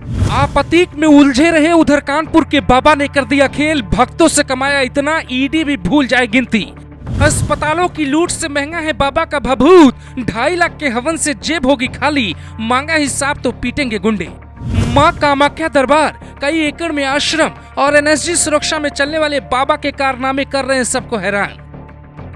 आपत्तिक में उलझे रहे उधर कानपुर के बाबा ने कर दिया खेल, भक्तों से कमाया इतना ईडी भी भूल जाए गिनती। अस्पतालों की लूट से महंगा है बाबा का भभूत, 2.5 लाख के हवन से जेब होगी खाली, मांगा हिसाब तो पीटेंगे गुंडे। मां कामाख्या दरबार, कई एकड़ में आश्रम और एनएसजी सुरक्षा में चलने वाले बाबा के कारनामे कर रहे हैं सबको हैरान।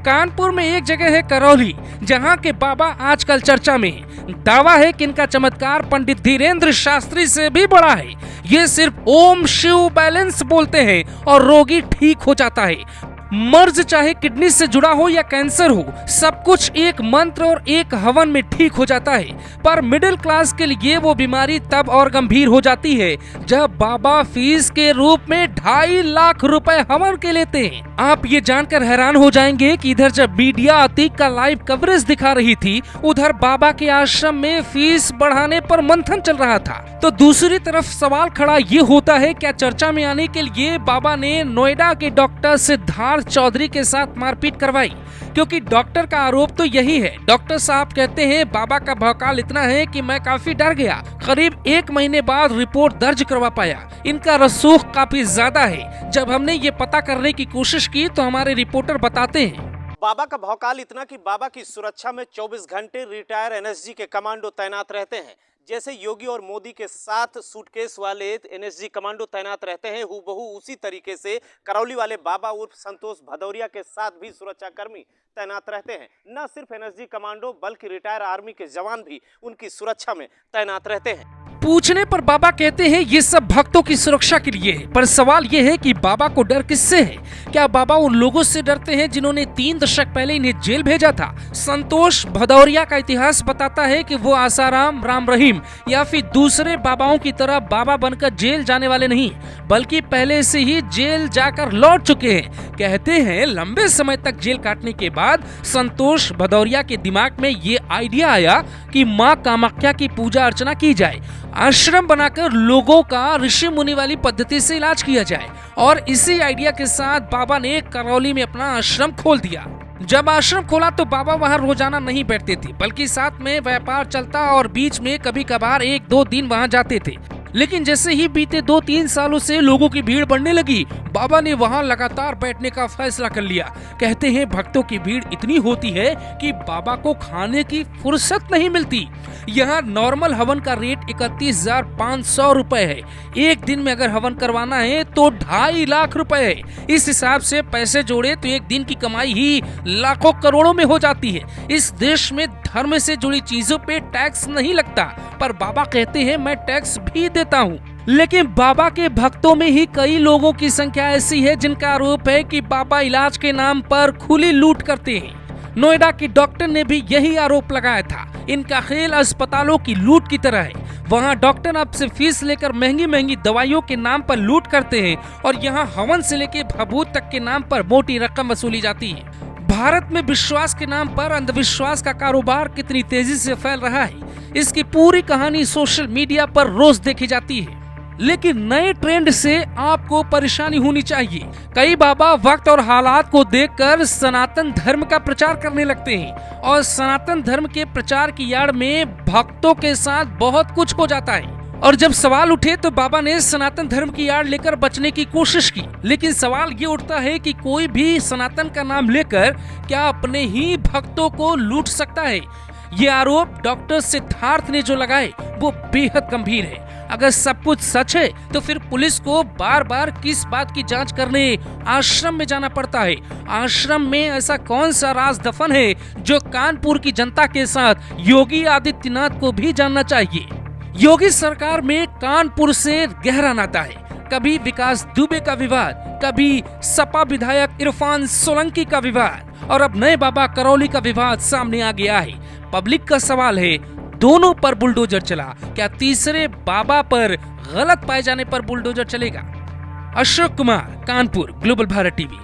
कानपुर में एक जगह है करौली, जहां के बाबा आजकल चर्चा में हैं। दावा है कि इनका चमत्कार पंडित धीरेन्द्र शास्त्री से भी बड़ा है। ये सिर्फ ओम शिव बैलेंस बोलते हैं और रोगी ठीक हो जाता है। मर्ज चाहे किडनी से जुड़ा हो या कैंसर हो, सब कुछ एक मंत्र और एक हवन में ठीक हो जाता है। पर मिडिल क्लास के लिए वो बीमारी तब और गंभीर हो जाती है जब बाबा फीस के रूप में 2.5 लाख रुपए हवन के लेते हैं। आप ये जानकर हैरान हो जाएंगे कि इधर जब मीडिया अतीक का लाइव कवरेज दिखा रही थी, उधर बाबा के आश्रम में फीस बढ़ाने पर मंथन चल रहा था, तो दूसरी तरफ सवाल खड़ा ये होता है, क्या चर्चा में आने के लिए बाबा ने नोएडा के डॉक्टर सिद्धार्थ चौधरी के साथ मारपीट करवाई? क्योंकि डॉक्टर का आरोप तो यही है। डॉक्टर साहब कहते हैं बाबा का भौकाल इतना है कि मैं काफी डर गया। करीब 1 महीने बाद रिपोर्ट दर्ज करवा पाया। इनका रसूख काफी ज्यादा है। जब हमने ये पता करने की कोशिश की तो हमारे रिपोर्टर बताते हैं, बाबा का भौकाल इतना कि बाबा की सुरक्षा में 24 घंटे रिटायर एनएसजी के कमांडो तैनात रहते हैं। जैसे योगी और मोदी के साथ सूटकेस वाले एनएसजी कमांडो तैनात रहते हैं, हूबहू उसी तरीके से करौली वाले बाबा उर्फ संतोष भदौरिया के साथ भी सुरक्षा कर्मी तैनात रहते हैं। न सिर्फ एनएसजी कमांडो बल्कि रिटायर आर्मी के जवान भी उनकी सुरक्षा में तैनात रहते हैं। पूछने पर बाबा कहते हैं ये सब भक्तों की सुरक्षा के लिए है। पर सवाल ये है कि बाबा को डर किससे है? क्या बाबा उन लोगों से डरते हैं जिन्होंने 3 दशक पहले इन्हें जेल भेजा था? संतोष भदौरिया का इतिहास बताता है कि वो आसाराम, राम रहीम या फिर दूसरे बाबाओं की तरह बाबा बनकर जेल जाने वाले नहीं, बल्कि पहले से ही जेल जाकर लौट चुके हैं। कहते हैं लंबे समय तक जेल काटने के बाद संतोष भदौरिया के दिमाग में ये आइडिया आया कि माँ कामाख्या की पूजा अर्चना की जाए, आश्रम बनाकर लोगों का ऋषि मुनि वाली पद्धति से इलाज किया जाए। और इसी आइडिया के साथ बाबा ने करौली में अपना आश्रम खोल दिया। जब आश्रम खोला तो बाबा वहां रोजाना नहीं बैठते थे, बल्कि साथ में व्यापार चलता और बीच में कभी कभार 1-2 दिन वहां जाते थे। लेकिन जैसे ही बीते 2-3 सालों से लोगों की भीड़ बढ़ने लगी, बाबा ने वहां लगातार बैठने का फैसला कर लिया। कहते हैं भक्तों की भीड़ इतनी होती है कि बाबा को खाने की फुर्सत नहीं मिलती। यहाँ नॉर्मल हवन का रेट 31,500 रुपए है। एक दिन में अगर हवन करवाना है तो 2.5 लाख रुपए है। इस हिसाब से पैसे जोड़े तो एक दिन की कमाई ही लाखों करोड़ों में हो जाती है। इस देश में धर्म से जुड़ी चीजों पे टैक्स नहीं लगता, पर बाबा कहते हैं मैं टैक्स भी देता हूँ। लेकिन बाबा के भक्तों में ही कई लोगों की संख्या ऐसी है जिनका आरोप है कि बाबा इलाज के नाम पर खुली लूट करते हैं। नोएडा की डॉक्टर ने भी यही आरोप लगाया था। इनका खेल अस्पतालों की लूट की तरह है। वहाँ डॉक्टर आपसे फीस लेकर महंगी महंगी दवाइयों के नाम पर लूट करते हैं और यहाँ हवन से लेकर भभूत तक के नाम पर मोटी रकम वसूली जाती है। भारत में विश्वास के नाम पर अंधविश्वास का कारोबार कितनी तेजी से फैल रहा है, इसकी पूरी कहानी सोशल मीडिया पर रोज देखी जाती है। लेकिन नए ट्रेंड से आपको परेशानी होनी चाहिए। कई बाबा वक्त और हालात को देखकर सनातन धर्म का प्रचार करने लगते हैं और सनातन धर्म के प्रचार की आड़ में भक्तों के साथ बहुत कुछ हो जाता है। और जब सवाल उठे तो बाबा ने सनातन धर्म की आड़ लेकर बचने की कोशिश की। लेकिन सवाल ये उठता है कि कोई भी सनातन का नाम लेकर क्या अपने ही भक्तों को लूट सकता है? ये आरोप डॉक्टर सिद्धार्थ ने जो लगाए वो बेहद गंभीर है। अगर सब कुछ सच है तो फिर पुलिस को बार बार किस बात की जांच करने आश्रम में जाना पड़ता है? आश्रम में ऐसा कौन सा राज दफन है जो कानपुर की जनता के साथ योगी आदित्यनाथ को भी जानना चाहिए। योगी सरकार में कानपुर से गहरा नाता है। कभी विकास दुबे का विवाद, कभी सपा विधायक इरफान सोलंकी का विवाद और अब नए बाबा करौली का विवाद सामने आ गया है। पब्लिक का सवाल है, दोनों पर बुलडोजर चला, क्या तीसरे बाबा पर गलत पाए जाने पर बुलडोजर चलेगा? Ashok Kumar, Kanpur, global Bharat TV.